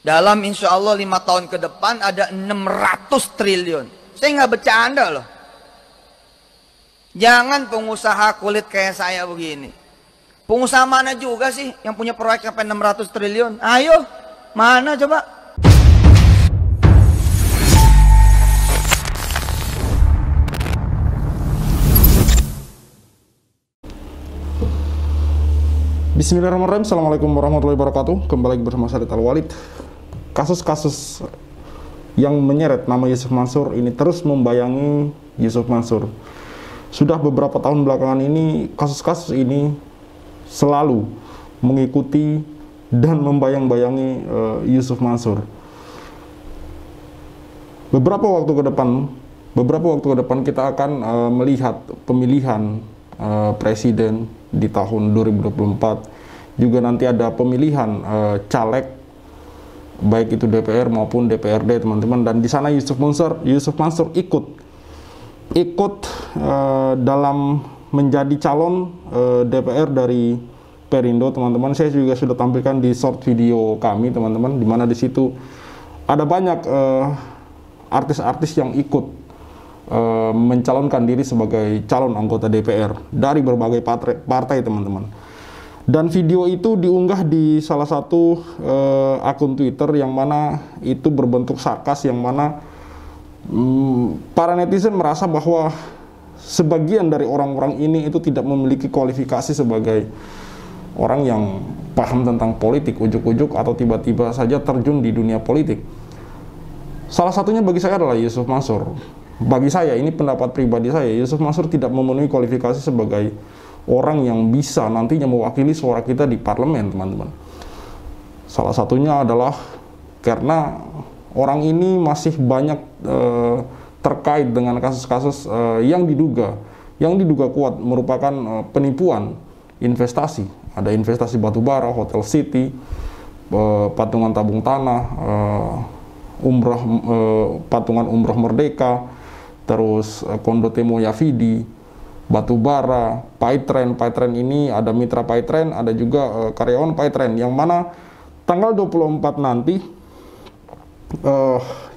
Dalam insya Allah 5 tahun ke depan ada 600 triliun. Saya nggak bercanda loh. Jangan pengusaha kulit kayak saya begini. Pengusaha mana juga sih yang punya proyek sampai 600 triliun? Ayo, mana coba? Bismillahirrahmanirrahim. Assalamualaikum warahmatullahi wabarakatuh. Kembali lagi bersama saya Al Walid. Kasus-kasus yang menyeret nama Yusuf Mansur ini terus membayangi Yusuf Mansur. Sudah beberapa tahun belakangan ini kasus-kasus ini selalu mengikuti dan membayang-bayangi Yusuf Mansur. Beberapa waktu ke depan kita akan melihat pemilihan presiden di tahun 2024. Juga nanti ada pemilihan caleg baik itu DPR maupun DPRD, teman-teman. Dan di sana Yusuf Mansur ikut dalam menjadi calon DPR dari Perindo, teman-teman. Saya juga sudah tampilkan di short video kami, teman-teman, di mana di situ ada banyak artis-artis yang ikut mencalonkan diri sebagai calon anggota DPR dari berbagai partai, teman-teman. Dan video itu diunggah di salah satu akun Twitter yang mana itu berbentuk sarkas, yang mana para netizen merasa bahwa sebagian dari orang-orang ini itu tidak memiliki kualifikasi sebagai orang yang paham tentang politik, ujuk-ujuk atau tiba-tiba saja terjun di dunia politik. Salah satunya bagi saya adalah Yusuf Mansur. Bagi saya, ini pendapat pribadi saya, Yusuf Mansur tidak memenuhi kualifikasi sebagai orang yang bisa nantinya mewakili suara kita di parlemen, teman-teman. Salah satunya adalah karena orang ini masih banyak terkait dengan kasus-kasus yang diduga kuat merupakan penipuan investasi. Ada investasi batubara, Hotel City, patungan tabung tanah, patungan umroh Merdeka, terus Kondotemo Yafidi, batubara, Paitren ini ada mitra Paitren, ada juga karyawan Paitren, yang mana tanggal 24 nanti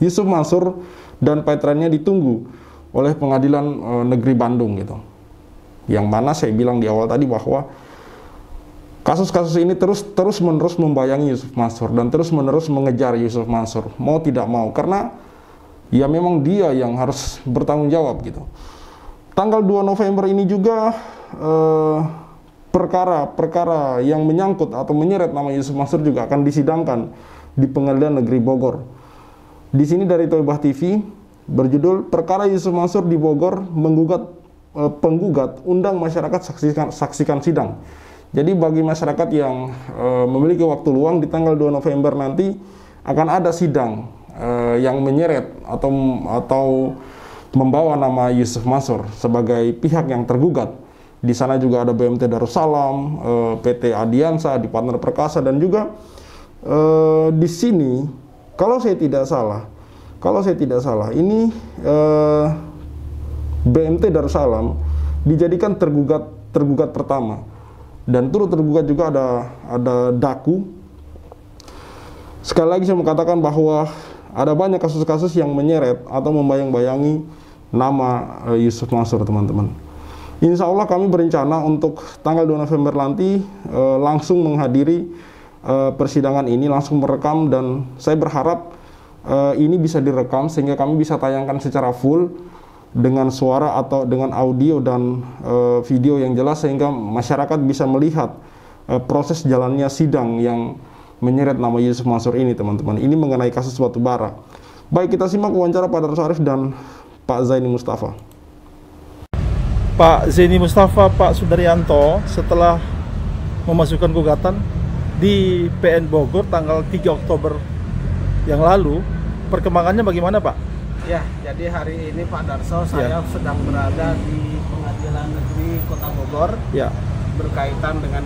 Yusuf Mansur dan Paitrennya ditunggu oleh Pengadilan Negeri Bandung gitu. Yang mana saya bilang di awal tadi bahwa kasus-kasus ini terus-menerus membayangi Yusuf Mansur dan terus-menerus mengejar Yusuf Mansur, mau tidak mau, karena ya memang dia yang harus bertanggung jawab gitu. Tanggal 2 November ini juga perkara yang menyangkut atau menyeret nama Yusuf Mansur juga akan disidangkan di Pengadilan Negeri Bogor. Di sini dari Toibah TV berjudul Perkara Yusuf Mansur di Bogor menggugat penggugat undang masyarakat saksikan sidang. Jadi bagi masyarakat yang memiliki waktu luang di tanggal 2 November nanti akan ada sidang yang menyeret atau membawa nama Yusuf Mansur sebagai pihak yang tergugat. Di sana juga ada BMT Darussalam, PT Adiansa, di Partner Perkasa, dan juga di sini kalau saya tidak salah ini BMT Darussalam dijadikan tergugat pertama, dan turut tergugat juga ada Daku. Sekali lagi saya mau katakan bahwa ada banyak kasus-kasus yang menyeret atau membayang-bayangi nama Yusuf Mansur, teman-teman. Insya Allah kami berencana untuk tanggal 2 November nanti langsung menghadiri persidangan ini, langsung merekam, dan saya berharap ini bisa direkam sehingga kami bisa tayangkan secara full dengan suara atau dengan audio dan video yang jelas, sehingga masyarakat bisa melihat proses jalannya sidang yang menyeret nama Yusuf Mansur ini, teman-teman. Ini mengenai kasus batubara. Baik, kita simak wawancara Pak Darso Arif dan Pak Zaini Mustafa. Pak Zaini Mustafa, Pak Sudaryanto, setelah memasukkan gugatan di PN Bogor tanggal 3 Oktober yang lalu, perkembangannya bagaimana, Pak? Ya, jadi hari ini Pak Darso, saya sedang berada di Pengadilan Negeri Kota Bogor, berkaitan dengan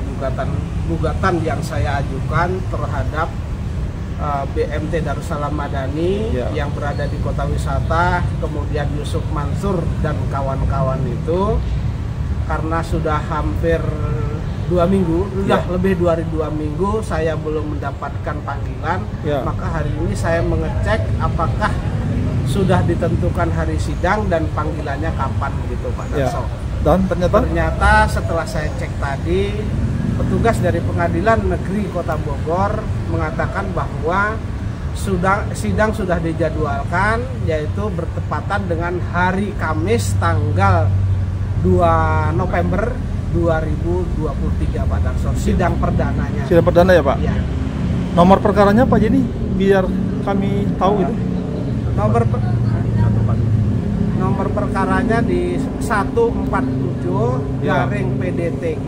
gugatan yang saya ajukan terhadap BMT Darussalam Madani yang berada di kota wisata, kemudian Yusuf Mansur dan kawan-kawan itu, karena sudah hampir 2 minggu, sudah lebih dari 2 minggu saya belum mendapatkan panggilan. Maka hari ini saya mengecek apakah sudah ditentukan hari sidang dan panggilannya kapan gitu Pak Darso. Dan ternyata setelah saya cek tadi, petugas dari Pengadilan Negeri Kota Bogor mengatakan bahwa sidang sudah dijadwalkan, yaitu bertepatan dengan hari Kamis tanggal 2 November 2023 Pak Darso, sidang perdananya. Sidang perdana ya Pak? Iya. Nomor perkaranya Pak Jenny, biar kami tahu itu. Nomor perkaranya di 147 garing PDTG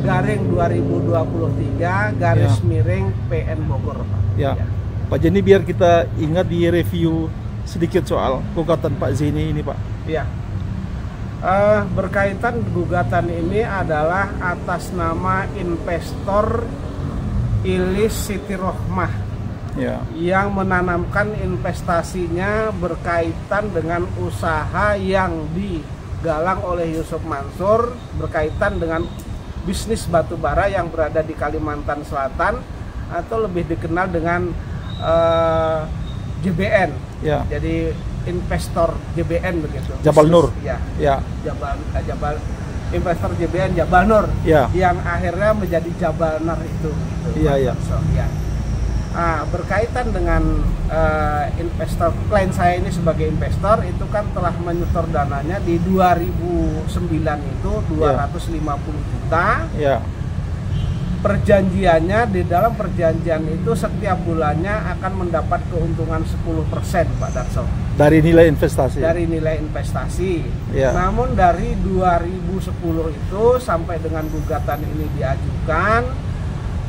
garing 2023 garis miring PN Bogor Pak. Pak Jenny, biar kita ingat di review sedikit soal gugatan Pak Zeni ini Pak. Iya. Berkaitan gugatan ini adalah atas nama investor Ilis Siti Rohmah yang menanamkan investasinya berkaitan dengan usaha yang digalang oleh Yusuf Mansur berkaitan dengan bisnis batubara yang berada di Kalimantan Selatan atau lebih dikenal dengan JBN. Jadi investor JBN begitu. Jabal Nur. Jabal investor JBN Jabal Nur yang akhirnya menjadi Jabal Nur itu. Berkaitan dengan investor, klien saya ini sebagai investor itu kan telah menyetor dananya di 2009 itu 250 juta. Perjanjiannya, di dalam perjanjian itu setiap bulannya akan mendapat keuntungan 10% Pak Darso. Dari nilai investasi? Dari nilai investasi. Namun dari 2010 itu sampai dengan gugatan ini diajukan,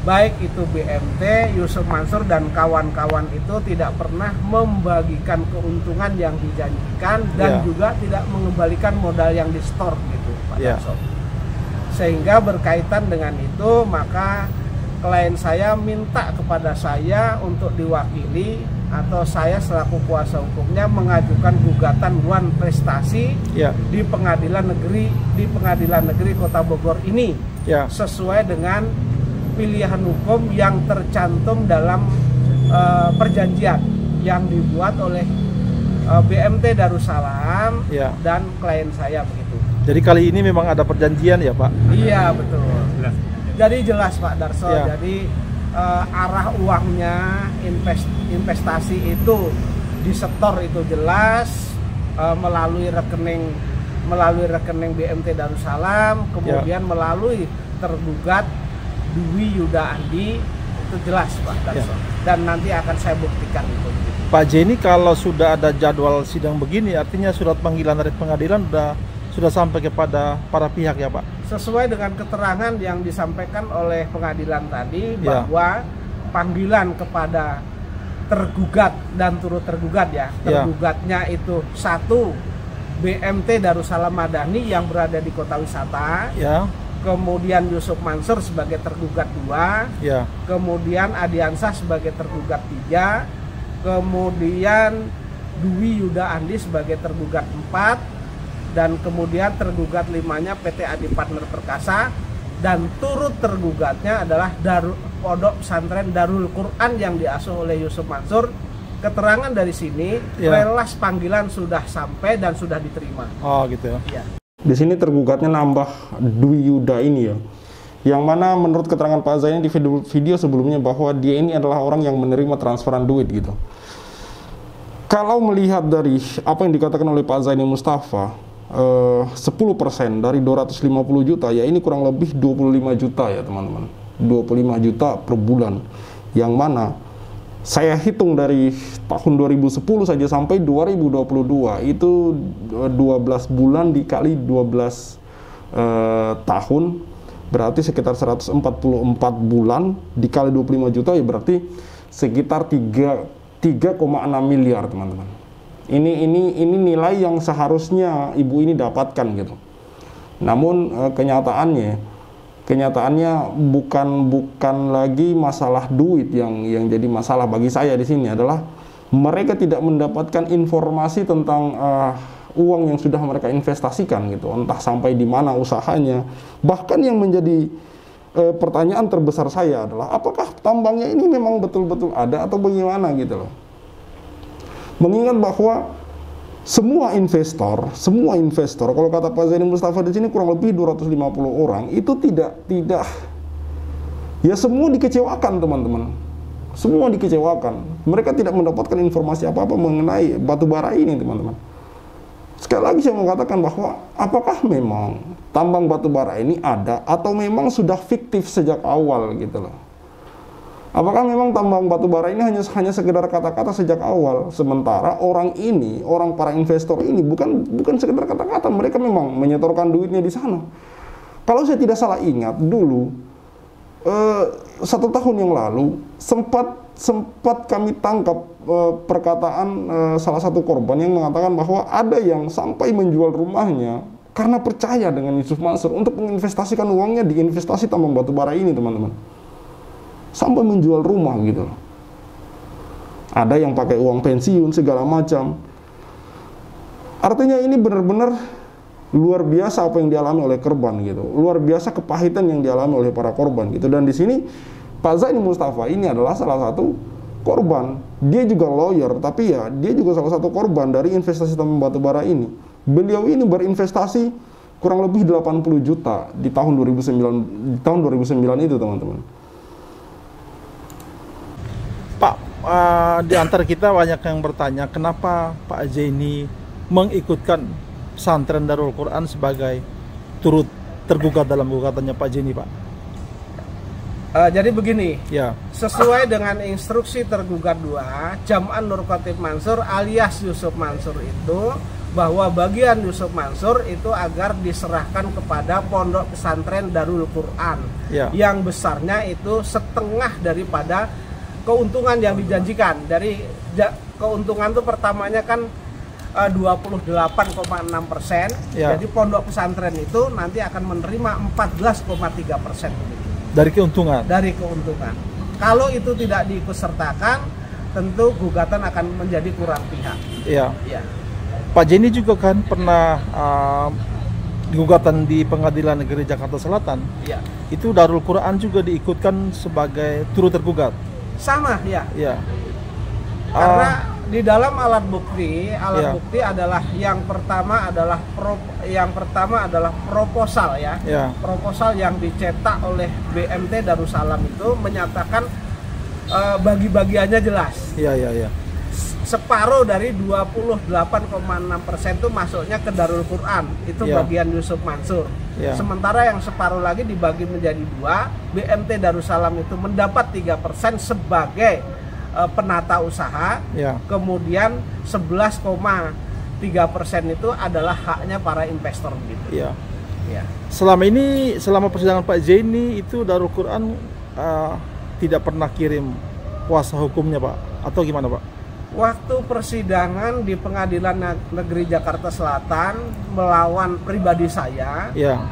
baik itu BMT, Yusuf Mansur dan kawan-kawan itu tidak pernah membagikan keuntungan yang dijanjikan dan juga tidak mengembalikan modal yang di-store gitu Pak Darso. Sehingga berkaitan dengan itu maka klien saya minta kepada saya untuk diwakili atau saya selaku kuasa hukumnya mengajukan gugatan wan prestasi di Pengadilan Negeri Kota Bogor ini sesuai dengan pilihan hukum yang tercantum dalam perjanjian yang dibuat oleh BMT Darussalam dan klien saya begitu. Jadi kali ini memang ada perjanjian ya Pak? Iya betul. Jadi jelas Pak Darso. Jadi arah uangnya investasi itu disetor itu jelas melalui rekening BMT Darussalam, kemudian melalui tergugat Dwi Yuda Andi, itu jelas Pak Darso. Dan nanti akan saya buktikan itu. Pak Jenny, kalau sudah ada jadwal sidang begini, artinya surat panggilan dari pengadilan sudah sampai kepada para pihak ya Pak? Sesuai dengan keterangan yang disampaikan oleh pengadilan tadi bahwa panggilan kepada tergugat dan turut tergugat tergugatnya itu 1 BMT Darussalam Madani yang berada di Kota Wisata, kemudian Yusuf Mansur sebagai tergugat 2, kemudian Adiansah sebagai tergugat 3, kemudian Dwi Yuda Andi sebagai tergugat 4, dan kemudian tergugat 5-nya PT Adi Partner Perkasa, dan turut tergugatnya adalah Pondok Pesantren Darul Quran yang diasuh oleh Yusuf Mansur. Keterangan dari sini relas panggilan sudah sampai dan sudah diterima. Oh gitu ya. Di sini tergugatnya nambah Dwi Yuda ini ya, yang mana menurut keterangan Pak Zaini di video sebelumnya bahwa dia ini adalah orang yang menerima transferan duit gitu. Kalau melihat dari apa yang dikatakan oleh Pak Zaini Mustafa, 10% dari 250 juta ya ini kurang lebih 25 juta ya teman-teman, 25 juta per bulan, yang mana saya hitung dari tahun 2010 saja sampai 2022 itu 12 bulan dikali 12 tahun berarti sekitar 144 bulan dikali 25 juta ya berarti sekitar 3,6 miliar teman-teman. Ini nilai yang seharusnya ibu ini dapatkan gitu. Namun kenyataannya bukan lagi masalah duit yang jadi masalah bagi saya di sini adalah mereka tidak mendapatkan informasi tentang uang yang sudah mereka investasikan gitu, entah sampai di mana usahanya. Bahkan yang menjadi pertanyaan terbesar saya adalah apakah tambangnya ini memang betul-betul ada atau bagaimana gitu loh. Mengingat bahwa semua investor kalau kata Pak Zaini Mustafa di sini kurang lebih 250 orang itu tidak ya semua dikecewakan teman-teman. Semua dikecewakan. Mereka tidak mendapatkan informasi apa-apa mengenai batu bara ini teman-teman. Sekali lagi saya mengatakan bahwa apakah memang tambang batu bara ini ada atau memang sudah fiktif sejak awal gitu loh. Apakah memang tambang batu bara ini hanya sekedar kata-kata sejak awal, sementara orang para investor ini bukan sekedar kata-kata, mereka memang menyetorkan duitnya di sana. Kalau saya tidak salah ingat dulu 1 tahun yang lalu sempat kami tangkap perkataan salah satu korban yang mengatakan bahwa ada yang sampai menjual rumahnya karena percaya dengan Yusuf Mansur untuk menginvestasikan uangnya di investasi tambang batu bara ini teman-teman. Sampai menjual rumah gitu. Ada yang pakai uang pensiun segala macam. Artinya ini benar-benar luar biasa apa yang dialami oleh korban gitu. Luar biasa kepahitan yang dialami oleh para korban gitu. Dan di sini Pak Zaini Mustafa ini adalah salah satu korban. Dia juga lawyer, tapi ya dia juga salah satu korban dari investasi tambang batu bara ini. Beliau ini berinvestasi kurang lebih 80 juta di tahun 2009 itu teman-teman. Pak, di antara kita banyak yang bertanya kenapa Pak Zaini mengikutkan pesantren Darul Quran sebagai turut tergugat dalam gugatannya Pak Zaini, Pak? Jadi begini, ya. Sesuai dengan instruksi tergugat 2, Jam'an Nur Khatib Mansur alias Yusuf Mansur itu, bahwa bagian Yusuf Mansur itu agar diserahkan kepada pondok pesantren Darul Quran, ya, yang besarnya itu setengah daripada keuntungan yang dijanjikan. Dari keuntungan itu pertamanya kan 28,6%, ya. Jadi pondok pesantren itu nanti akan menerima 14,3% dari keuntungan. Dari keuntungan. Kalau itu tidak diikutsertakan, tentu gugatan akan menjadi kurang pihak. Iya. Ya. Pak Zaini juga kan pernah gugatan di Pengadilan Negeri Jakarta Selatan. Iya. Itu Darul Quran juga diikutkan sebagai turut tergugat. Sama, ya. Iya. Karena di dalam alat bukti adalah yang pertama adalah proposal ya. Ya. Proposal yang dicetak oleh BMT Darussalam itu menyatakan bagi-bagiannya jelas. Iya. Separuh dari 28,6% itu masuknya ke Darul Quran, itu ya. bagian Yusuf Mansur. Ya. Sementara yang separuh lagi dibagi menjadi 2, BMT Darussalam itu mendapat 3% sebagai penata usaha, ya. Kemudian 11,3% itu adalah haknya para investor gitu. Ya. Ya. Selama persidangan Pak Zaini itu Darul Quran tidak pernah kirim kuasa hukumnya, Pak, atau gimana, Pak? Waktu persidangan di Pengadilan Negeri Jakarta Selatan melawan pribadi saya, ya.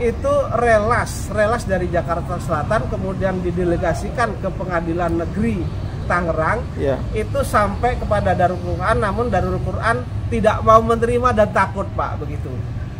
Itu relas dari Jakarta Selatan kemudian didelegasikan ke Pengadilan Negeri Tangerang, ya. Itu sampai kepada Darul Quran, namun Darul Quran tidak mau menerima dan takut, Pak, begitu.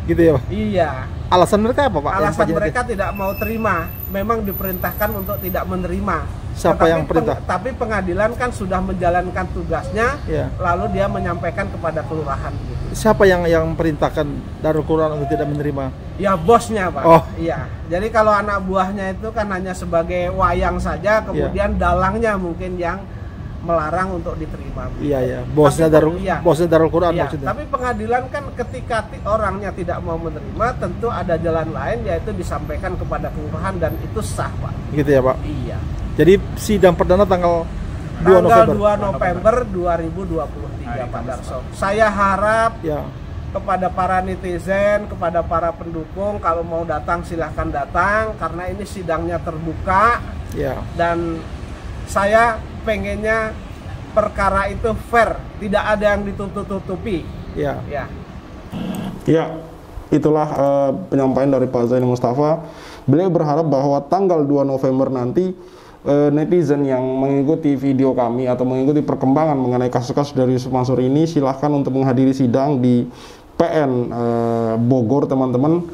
Gitu ya, Pak? Iya. Alasan mereka apa, Pak? Alasan mereka tidak mau terima, memang diperintahkan untuk tidak menerima. Siapa yang perintah? Tapi pengadilan kan sudah menjalankan tugasnya, ya. Lalu dia menyampaikan kepada kelurahan gitu. Siapa yang perintahkan Darul Quran untuk tidak menerima? Ya bosnya, Pak. Oh. Iya. Jadi kalau anak buahnya itu kan hanya sebagai wayang saja, kemudian dalangnya mungkin yang melarang untuk diterima. Iya. Bosnya Darul Quran iya, maksudnya. Tapi pengadilan kan ketika orangnya tidak mau menerima, tentu ada jalan lain, yaitu disampaikan kepada kelurahan dan itu sah, Pak. Gitu ya, Pak? Iya. Jadi sidang perdana tanggal 2 November 2023, Pak Darso. Saya harap kepada para netizen, kepada para pendukung, kalau mau datang silahkan datang, karena ini sidangnya terbuka. Ya. Dan saya pengennya perkara itu fair, tidak ada yang ditutup-tutupi. Ya. Ya, itulah penyampaian dari Pak Zaini Mustafa. Beliau berharap bahwa tanggal 2 November nanti netizen yang mengikuti video kami atau mengikuti perkembangan mengenai kasus-kasus dari Yusuf Mansur ini silahkan untuk menghadiri sidang di PN Bogor, teman-teman.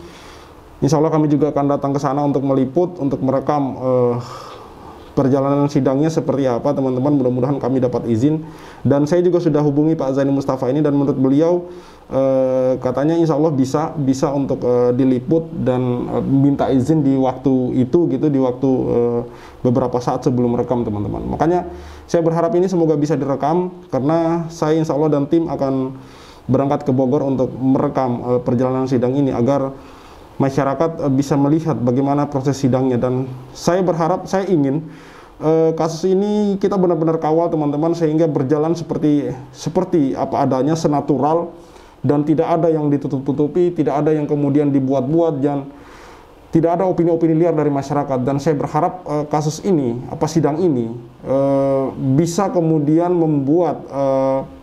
Insya Allah kami juga akan datang ke sana untuk meliput, untuk merekam perjalanan sidangnya seperti apa, teman-teman. Mudah-mudahan kami dapat izin. Dan saya juga sudah hubungi Pak Zaini Mustafa ini, dan menurut beliau katanya insya Allah bisa untuk diliput dan minta izin di waktu itu gitu, di waktu beberapa saat sebelum merekam, teman-teman. Makanya saya berharap ini semoga bisa direkam, karena saya insya Allah dan tim akan berangkat ke Bogor untuk merekam perjalanan sidang ini agar masyarakat bisa melihat bagaimana proses sidangnya. Dan saya berharap, saya ingin kasus ini kita benar-benar kawal, teman-teman, sehingga berjalan seperti apa adanya, senatural, dan tidak ada yang ditutup-tutupi, tidak ada yang kemudian dibuat-buat, dan tidak ada opini-opini liar dari masyarakat. Dan saya berharap kasus ini, sidang ini bisa kemudian membuat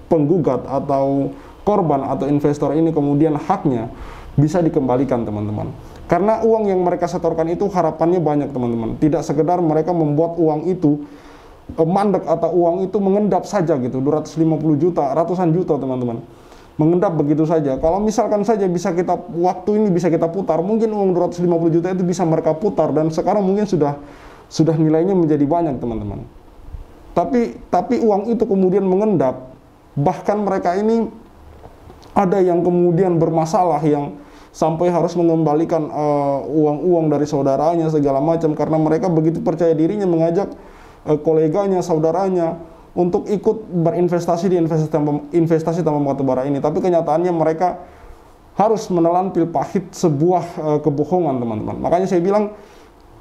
penggugat atau korban atau investor ini kemudian haknya bisa dikembalikan, teman-teman. Karena uang yang mereka setorkan itu harapannya banyak, teman-teman. Tidak sekedar mereka membuat uang itu mandek atau uang itu mengendap saja gitu, 250 juta, ratusan juta, teman-teman. Mengendap begitu saja. Kalau misalkan saja waktu ini bisa kita putar, mungkin uang 250 juta itu bisa mereka putar, dan sekarang mungkin sudah nilainya menjadi banyak, teman-teman. Tapi uang itu kemudian mengendap. Bahkan mereka ini ada yang kemudian bermasalah, yang sampai harus mengembalikan uang-uang dari saudaranya segala macam, karena mereka begitu percaya dirinya mengajak koleganya, saudaranya untuk ikut berinvestasi di investasi tambang batubara ini. Tapi kenyataannya mereka harus menelan pil pahit sebuah kebohongan, teman-teman. Makanya saya bilang,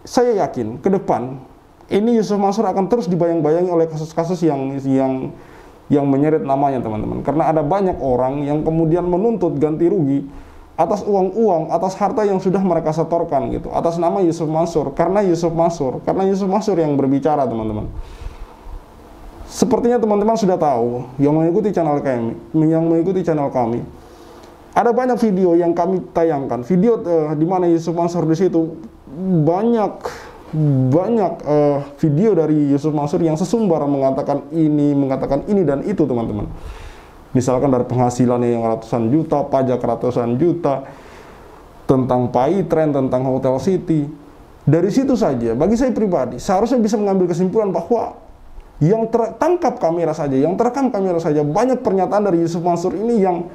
saya yakin ke depan ini Yusuf Mansur akan terus dibayang-bayangi oleh kasus-kasus yang menyeret namanya, teman-teman. Karena ada banyak orang yang kemudian menuntut ganti rugi atas uang-uang, atas harta yang sudah mereka setorkan gitu, atas nama Yusuf Mansur, karena Yusuf Mansur yang berbicara, teman-teman. Sepertinya teman-teman sudah tahu, yang mengikuti channel kami, ada banyak video yang kami tayangkan, video di mana Yusuf Mansur di situ, banyak video dari Yusuf Mansur yang sesumbar mengatakan ini dan itu, teman-teman. Misalkan dari penghasilannya yang ratusan juta, pajak ratusan juta, tentang PayTrend, tentang Hotel City. Dari situ saja, bagi saya pribadi, seharusnya bisa mengambil kesimpulan bahwa yang tertangkap kamera saja, yang terekam kamera saja, banyak pernyataan dari Yusuf Mansur ini yang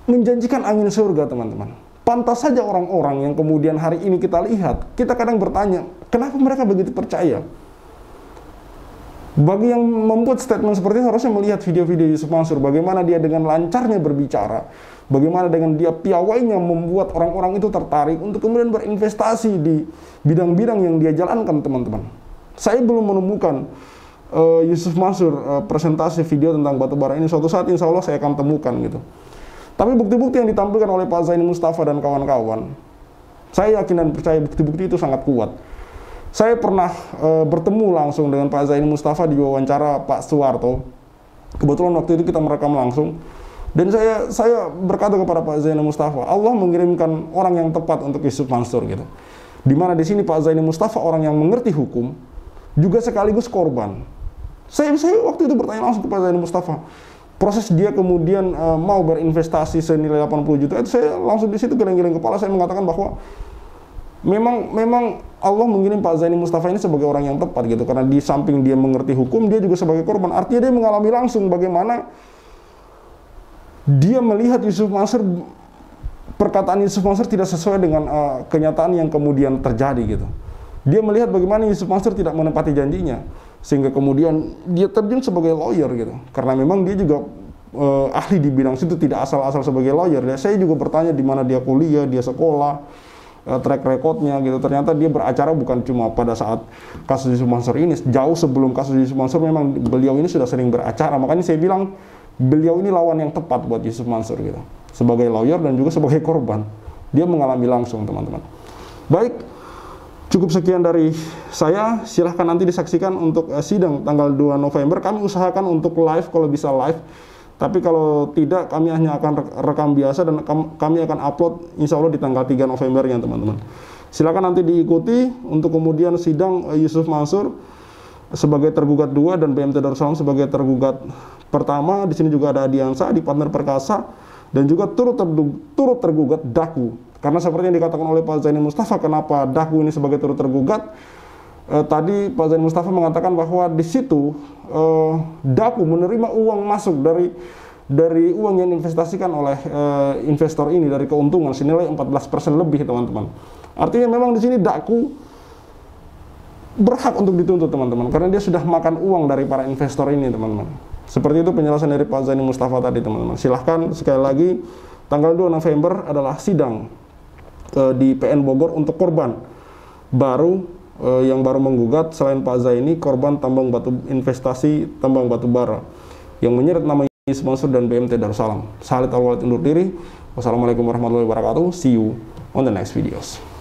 menjanjikan angin surga, teman-teman. Pantas saja orang-orang yang kemudian hari ini kita lihat, kita kadang bertanya, kenapa mereka begitu percaya? Bagi yang membuat statement seperti itu harusnya melihat video-video Yusuf Mansur, bagaimana dia dengan lancarnya berbicara, bagaimana dengan dia piawainya membuat orang-orang itu tertarik untuk kemudian berinvestasi di bidang-bidang yang dia jalankan, teman-teman. Saya belum menemukan Yusuf Mansur presentasi video tentang batubara ini. Suatu saat insya Allah saya akan temukan gitu. Tapi bukti-bukti yang ditampilkan oleh Pak Zaini Mustafa dan kawan-kawan, saya yakin dan percaya bukti-bukti itu sangat kuat. Saya pernah bertemu langsung dengan Pak Zaini Mustafa di wawancara Pak Suwarto. Kebetulan waktu itu kita merekam langsung. Dan saya berkata kepada Pak Zaini Mustafa, Allah mengirimkan orang yang tepat untuk Yusuf Mansur gitu. Dimana di sini Pak Zaini Mustafa orang yang mengerti hukum, juga sekaligus korban. Saya waktu itu bertanya langsung ke Pak Zaini Mustafa. Proses dia kemudian mau berinvestasi senilai 80 juta, itu saya langsung di situ geleng-geleng kepala, saya mengatakan bahwa memang Allah mengirim Pak Zaini Mustafa ini sebagai orang yang tepat gitu, karena di samping dia mengerti hukum, dia juga sebagai korban. Artinya dia mengalami langsung bagaimana dia melihat Yusuf Mansur, perkataan Yusuf Mansur tidak sesuai dengan kenyataan yang kemudian terjadi gitu. Dia melihat bagaimana Yusuf Mansur tidak menepati janjinya, sehingga kemudian dia terjun sebagai lawyer gitu. Karena memang dia juga ahli di bidang situ, tidak asal-asal sebagai lawyer. Saya juga bertanya di mana dia kuliah, dia sekolah, track recordnya gitu. Ternyata dia beracara bukan cuma pada saat kasus Yusuf Mansur ini, jauh sebelum kasus Yusuf Mansur memang beliau ini sudah sering beracara. Makanya saya bilang beliau ini lawan yang tepat buat Yusuf Mansur gitu, sebagai lawyer dan juga sebagai korban. Dia mengalami langsung, teman-teman. Baik, cukup sekian dari saya. Silahkan nanti disaksikan untuk sidang tanggal 2 November. Kami usahakan untuk live kalau bisa live. Tapi kalau tidak, kami hanya akan rekam biasa dan kami akan upload insya Allah di tanggal 3 November ya, teman-teman. Silakan nanti diikuti untuk kemudian sidang Yusuf Mansur sebagai tergugat 2 dan BMT Darussalam sebagai tergugat pertama. Di sini juga ada Adiansa, di partner perkasa, dan juga turut tergugat Daku. Karena seperti yang dikatakan oleh Pak Zaini Mustafa, kenapa Daku ini sebagai turut tergugat? Tadi Pak Zaini Mustafa mengatakan bahwa di situ Daku menerima uang masuk dari uang yang diinvestasikan oleh investor ini, dari keuntungan senilai 14% lebih, teman-teman. Artinya memang di sini Daku berhak untuk dituntut, teman-teman, karena dia sudah makan uang dari para investor ini, teman-teman. Seperti itu penjelasan dari Pak Zaini Mustafa tadi, teman-teman. Silahkan sekali lagi, tanggal 2 November adalah sidang di PN Bogor untuk korban baru yang baru menggugat selain Pak Zaini, korban tambang batu investasi tambang batu bara yang menyeret nama Yusuf Mansur dan BMT Darussalam. Khalid Al-Walid undur diri. Wassalamualaikum warahmatullahi wabarakatuh. See you on the next videos.